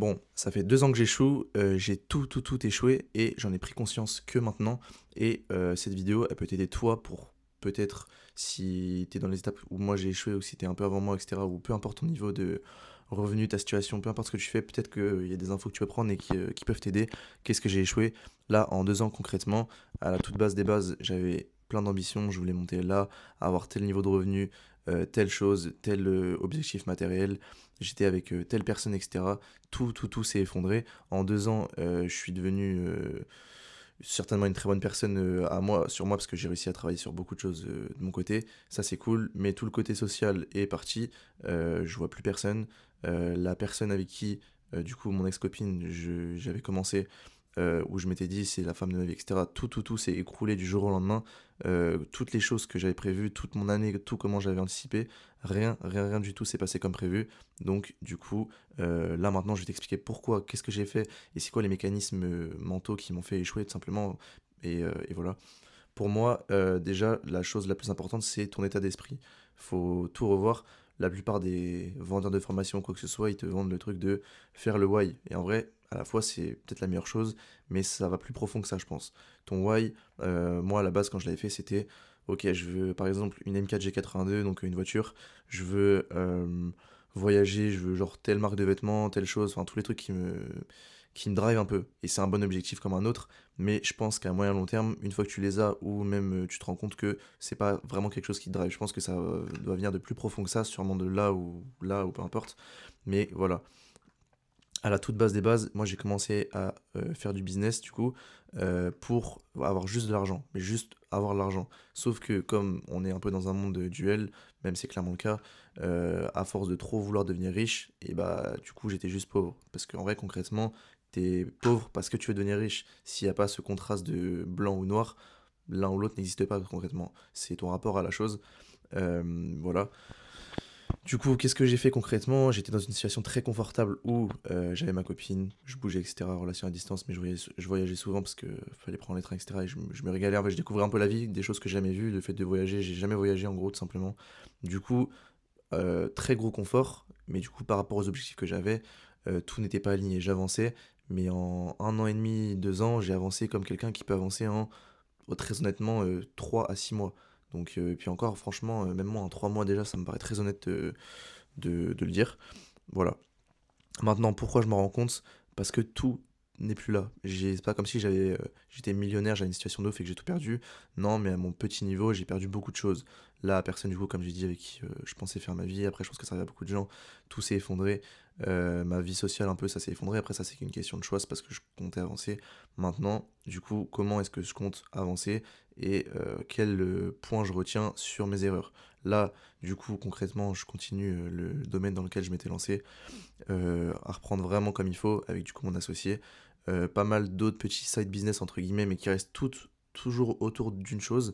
Bon, ça fait 2 ans que j'échoue, j'ai tout échoué et j'en ai pris conscience que maintenant et cette vidéo, elle peut t'aider toi pour peut-être si tu es dans les étapes où moi j'ai échoué ou si tu es un peu avant moi et cetera ou peu importe ton niveau de revenu, ta situation, peu importe ce que tu fais, peut-être qu'il y a des infos que tu peux prendre et qui peuvent t'aider. Qu'est-ce que j'ai échoué? Là, en 2 ans concrètement, à la toute base des bases, j'avais plein d'ambitions, je voulais monter là, avoir tel niveau de revenu, telle chose, tel, objectif matériel. J'étais avec, telle personne et cetera. Tout s'est effondré. En 2 ans, je suis devenu, certainement une très bonne personne, sur moi parce que j'ai réussi à travailler sur beaucoup de choses, de mon côté. Ça, c'est cool, mais tout le côté social est parti. Je vois plus personne. La personne avec qui, du coup, mon ex-copine, j'avais commencé, où je m'étais dit: «C'est la femme de ma vie» et cetera. Tout s'est écroulé du jour au lendemain. Toutes les choses que j'avais prévues, toute mon année, tout comment j'avais anticipé, rien du tout s'est passé comme prévu. Donc du coup, là, maintenant, je vais t'expliquer pourquoi, qu'est-ce que j'ai fait et c'est quoi les mécanismes mentaux qui m'ont fait échouer tout simplement. Et voilà. Pour moi, déjà, la chose la plus importante, c'est ton état d'esprit. Faut tout revoir. La plupart des vendeurs de formation ou quoi que ce soit, ils te vendent le truc de faire le why. Et en vrai, à la fois, c'est peut-être la meilleure chose, mais ça va plus profond que ça, je pense. Ton why, moi, à la base, quand je l'avais fait, c'était, ok, je veux, par exemple, une M4 G82, donc une voiture. Je veux voyager, je veux genre telle marque de vêtements, telle chose, enfin, tous les trucs qui me drive un peu. Et c'est un bon objectif comme un autre. Mais je pense qu'à moyen long terme, une fois que tu les as, ou même tu te rends compte que c'est pas vraiment quelque chose qui te drive, je pense que ça doit venir de plus profond que ça, sûrement de là ou peu importe. Mais voilà, à la toute base des bases, moi j'ai commencé à faire du business du coup pour avoir juste de l'argent, mais juste avoir de l'argent. Sauf que comme on est un peu dans un monde de duel, même c'est clairement le cas, à force de trop vouloir devenir riche, et bah du coup j'étais juste pauvre. Parce qu'en vrai concrètement, t'es pauvre parce que tu veux devenir riche. S'il n'y a pas ce contraste de blanc ou noir, l'un ou l'autre n'existe pas concrètement. C'est ton rapport à la chose. Voilà. Du coup, qu'est-ce que j'ai fait concrètement? J'étais dans une situation très confortable où j'avais ma copine, je bougeais, etc., relation à distance, mais je voyageais souvent parce que fallait prendre les trains, etc. Et je me régalais, en fait, je découvrais un peu la vie, des choses que j'ai jamais vues, le fait de voyager, j'ai jamais voyagé en gros, tout simplement. Du coup, très gros confort, mais du coup, par rapport aux objectifs que j'avais, tout n'était pas aligné. J'avançais, mais en 1 an et demi, 2 ans, j'ai avancé comme quelqu'un qui peut avancer en, très honnêtement, 3 à 6 mois. Donc, et puis encore, franchement, même moi, en 3 mois déjà, ça me paraît très honnête de le dire. Voilà. Maintenant, pourquoi je m'en rends compte? Parce que tout n'est plus là. C'est pas comme si j'étais millionnaire, j'avais une situation de ouf et que j'ai tout perdu. Non, mais à mon petit niveau, j'ai perdu beaucoup de choses. Là, personne du coup, comme j'ai dit, avec qui je pensais faire ma vie. Après, je pense que ça arrive à beaucoup de gens. Tout s'est effondré. Ma vie sociale, un peu, ça s'est effondré. Après, ça, c'est qu'une question de choix. C'est parce que je comptais avancer. Maintenant, du coup, comment est-ce que je compte avancer et quel point je retiens sur mes erreurs? Là, du coup, concrètement, je continue le domaine dans lequel je m'étais lancé à reprendre vraiment comme il faut avec du coup mon associé. Pas mal d'autres petits side business entre guillemets, mais qui restent toutes toujours autour d'une chose.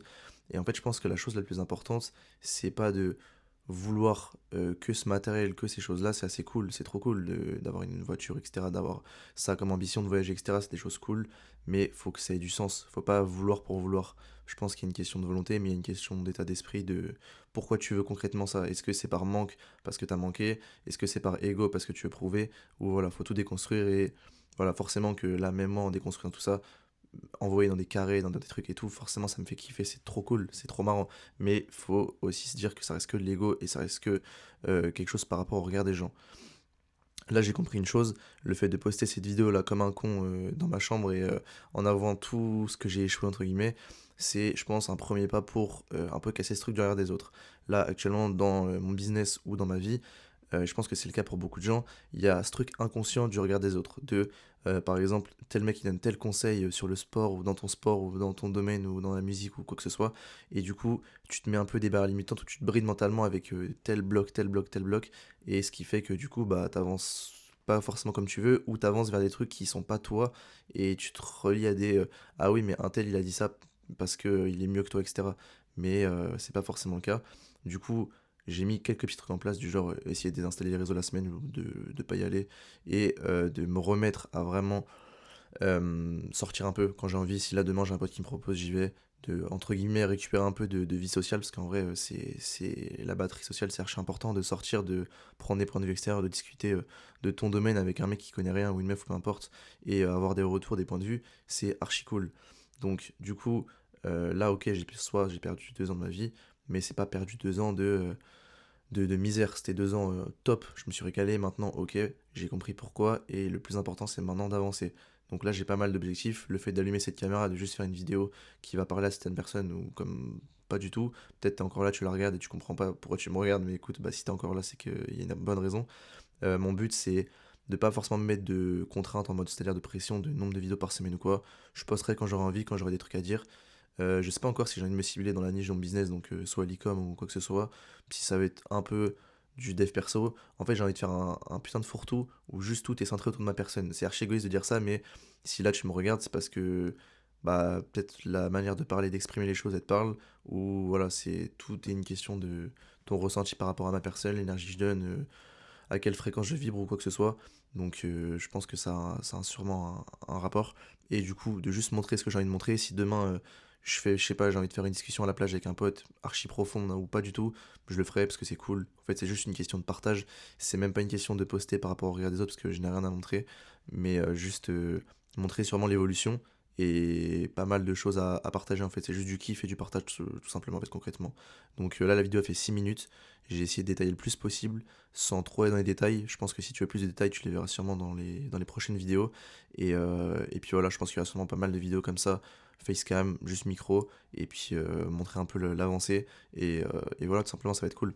Et en fait, je pense que la chose la plus importante, c'est pas de vouloir que ce matériel, que ces choses-là, c'est assez cool, c'est trop cool d'avoir une voiture, etc., d'avoir ça comme ambition de voyager, etc., c'est des choses cool, mais faut que ça ait du sens, faut pas vouloir pour vouloir. Je pense qu'il y a une question de volonté, mais il y a une question d'état d'esprit, de pourquoi tu veux concrètement ça. Est-ce que c'est par manque parce que t'as manqué? Est-ce que c'est par ego parce que tu veux prouver? Ou voilà, faut tout déconstruire et voilà, forcément que là, même moi, en déconstruisant tout ça, envoyer dans des carrés, dans des trucs et tout, forcément ça me fait kiffer, c'est trop cool, c'est trop marrant. Mais faut aussi se dire que ça reste que de l'ego et ça reste que quelque chose par rapport au regard des gens. Là j'ai compris une chose, le fait de poster cette vidéo là comme un con dans ma chambre et en avant tout ce que j'ai échoué entre guillemets, c'est je pense un premier pas pour un peu casser ce truc du regard des autres. Là actuellement dans mon business ou dans ma vie, je pense que c'est le cas pour beaucoup de gens, il y a ce truc inconscient du regard des autres. De, par exemple, tel mec qui donne tel conseil sur le sport ou dans ton domaine ou dans la musique ou quoi que ce soit, et du coup, tu te mets un peu des barrières limitantes ou tu te brides mentalement avec tel bloc, tel bloc, tel bloc, et ce qui fait que du coup, bah, t'avances pas forcément comme tu veux, ou t'avances vers des trucs qui sont pas toi, et tu te relis à des ah oui, mais un tel il a dit ça parce qu'il est mieux que toi, etc. Mais c'est pas forcément le cas. Du coup, j'ai mis quelques petits trucs en place du genre essayer de désinstaller les réseaux la semaine ou de pas y aller et de me remettre à vraiment sortir un peu quand j'ai envie. Si là demain j'ai un pote qui me propose, j'y vais. entre guillemets, récupérer un peu de vie sociale, parce qu'en vrai, c'est la batterie sociale, c'est archi important de sortir, de prendre des points de vue extérieurs, de discuter de ton domaine avec un mec qui connaît rien ou une meuf ou peu importe, et avoir des retours, des points de vue, c'est archi cool. Donc, du coup, là, ok, soit j'ai perdu 2 ans de ma vie, mais c'est pas perdu 2 ans de misère. C'était 2 ans top, je me suis récalé. Maintenant, ok, j'ai compris pourquoi. Et le plus important, c'est maintenant d'avancer. Donc là, j'ai pas mal d'objectifs. Le fait d'allumer cette caméra, de juste faire une vidéo qui va parler à certaines personnes ou comme pas du tout. Peut-être t'es encore là, tu la regardes et tu comprends pas pourquoi tu me regardes. Mais écoute, bah, si t'es encore là, c'est qu'il y a une bonne raison. Mon but, c'est de pas forcément me mettre de contraintes en mode, c'est-à-dire de pression, de nombre de vidéos par semaine ou quoi. Je posterai quand j'aurai envie, quand j'aurai des trucs à dire. Je sais pas encore si j'ai envie de me cibler dans la niche de mon business, donc soit l'e-com ou quoi que ce soit, si ça va être un peu du dev perso. En fait, j'ai envie de faire un putain de fourre-tout où juste tout est centré autour de ma personne. C'est archi égoïste de dire ça, mais si là tu me regardes, c'est parce que bah peut-être la manière de parler, d'exprimer les choses, elle te parle, ou voilà, c'est tout est une question de ton ressenti par rapport à ma personne, l'énergie que je donne, à quelle fréquence je vibre ou quoi que ce soit. Donc je pense que ça a sûrement un rapport. Et du coup, de juste montrer ce que j'ai envie de montrer. Si demain, je sais pas, j'ai envie de faire une discussion à la plage avec un pote archi profonde, hein, ou pas du tout, je le ferai parce que c'est cool. En fait, c'est juste une question de partage. C'est même pas une question de poster par rapport au regard des autres parce que je n'ai rien à montrer. Mais juste montrer sûrement l'évolution et pas mal de choses à partager en fait. C'est juste du kiff et du partage tout simplement en fait concrètement. Donc là, la vidéo a fait 6 minutes. J'ai essayé de détailler le plus possible sans trop aller dans les détails. Je pense que si tu veux plus de détails, tu les verras sûrement dans les prochaines vidéos. Et puis voilà, je pense qu'il y aura sûrement pas mal de vidéos comme ça, facecam, juste micro, et puis montrer un peu l'avancée. Et voilà, tout simplement, ça va être cool.